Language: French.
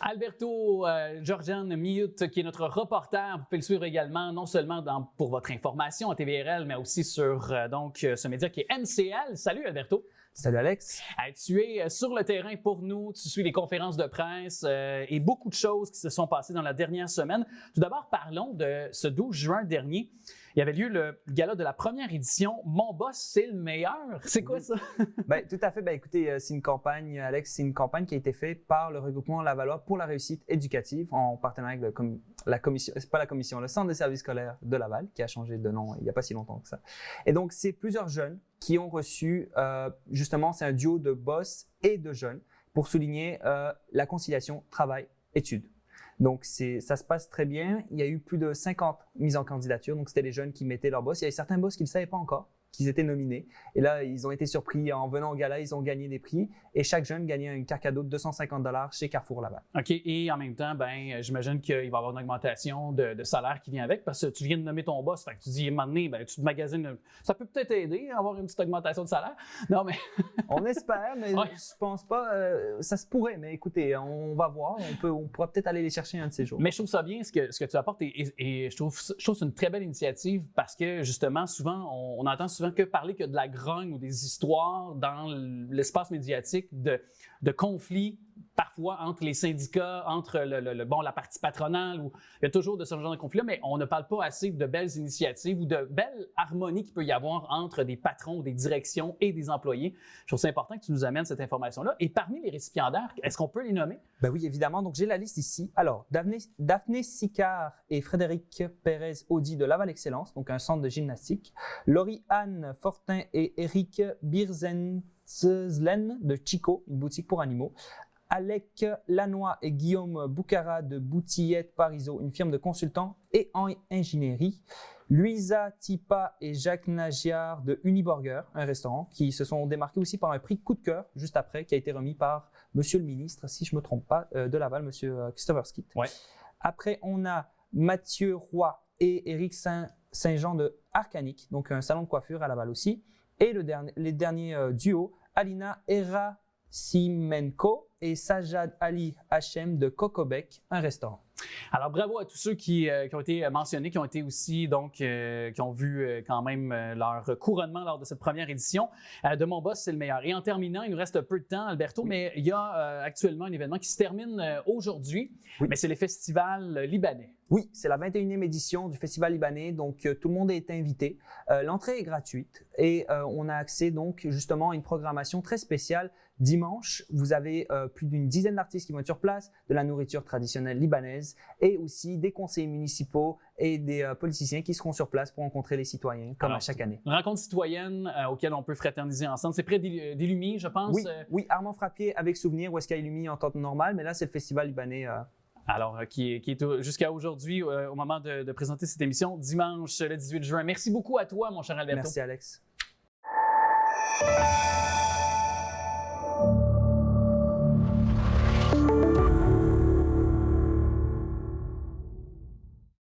Alberto Georgian Miout, qui est notre reporter, vous pouvez le suivre également, non seulement pour votre information à TVRL, mais aussi sur ce média qui est MCL. Salut Alberto. Salut Alex. Tu es sur le terrain pour nous, tu suis les conférences de presse et beaucoup de choses qui se sont passées dans la dernière semaine. Tout d'abord, parlons de ce 12 juin dernier. Il y avait lieu le gala de la première édition. Mon boss, c'est le meilleur. C'est quoi ça? Tout à fait. Écoutez, c'est une campagne, Alex, c'est une campagne qui a été faite par le regroupement Lavallois pour la réussite éducative en partenariat avec la commission, c'est pas la commission, le Centre des services scolaires de Laval, qui a changé de nom il n'y a pas si longtemps que ça. Et donc, c'est plusieurs jeunes qui ont reçu, justement, c'est un duo de boss et de jeunes pour souligner la conciliation travail-études. Donc, ça se passe très bien. Il y a eu plus de 50 mises en candidature. Donc, c'était les jeunes qui mettaient leur boss. Il y avait certains boss qui ne savaient pas encore qu'ils étaient nominés. Et là, ils ont été surpris en venant au gala. Ils ont gagné des prix. Et chaque jeune gagnait une carte cadeau de 250 $ chez Carrefour Laval. OK. Et en même temps, j'imagine qu'il va y avoir une augmentation de salaire qui vient avec parce que tu viens de nommer ton boss. Fait que tu dis, à un moment donné, tu te magasines. Ça peut peut-être aider à avoir une petite augmentation de salaire. Non, mais. On espère, mais ouais. Je pense pas. Ça se pourrait. Mais écoutez, on va voir. On pourra peut-être aller les chercher un de ces jours. Mais je trouve ça bien ce que tu apportes et je trouve que c'est une très belle initiative parce que justement, souvent, on entend souvent parler que de la grogne ou des histoires dans l'espace médiatique de conflits parfois entre les syndicats, entre la partie patronale, où il y a toujours de ce genre de conflits-là, mais on ne parle pas assez de belles initiatives ou de belles harmonies qu'il peut y avoir entre des patrons, des directions et des employés. Je trouve ça important que tu nous amènes cette information-là. Et parmi les récipiendaires, est-ce qu'on peut les nommer? Oui, évidemment. Donc, j'ai la liste ici. Alors, Daphné Sicard et Frédéric Pérez-Audi de Laval Excellence, donc un centre de gymnastique. Laurie-Anne Fortin et Eric Birzenzlen de Chico, une boutique pour animaux. Alec Lanois et Guillaume Boucara de Boutillette Parizeau, une firme de consultants et en ingénierie. Luisa Tipa et Jacques Nagiard de Uniburger, un restaurant, qui se sont démarqués aussi par un prix coup de cœur juste après, qui a été remis par Monsieur le ministre, si je ne me trompe pas, de Laval, Monsieur Christopher Skitt. Ouais. Après, on a Mathieu Roy et Éric Saint-Jean de Arcanic, donc un salon de coiffure à Laval aussi. Et les derniers duos, Alina Erasimenko et Sajad Ali Hachem de Cocobec, un restaurant. Alors, bravo à tous ceux qui ont été mentionnés, qui ont été aussi, qui ont vu quand même leur couronnement lors de cette première édition de Mon Boss, c'est le meilleur. Et en terminant, il nous reste peu de temps, Alberto, mais il y a actuellement un événement qui se termine aujourd'hui, oui. Mais c'est les festivals libanais. Oui, c'est la 21e édition du Festival libanais, donc tout le monde est invité. L'entrée est gratuite et on a accès donc justement à une programmation très spéciale. Dimanche, vous avez plus d'une dizaine d'artistes qui vont être sur place, de la nourriture traditionnelle libanaise et aussi des conseillers municipaux et des politiciens qui seront sur place pour rencontrer les citoyens, comme à chaque année. Une rencontre citoyenne auquel on peut fraterniser ensemble. C'est près d'Illumi, je pense? Oui, Armand Frappier avec Souvenir, où est-ce qu'il y a Illumi en temps normal, mais là, c'est le Festival libanais. Alors, qui est jusqu'à aujourd'hui, au moment de présenter cette émission, dimanche le 18 juin. Merci beaucoup à toi, mon cher Alberto. Merci, Alex.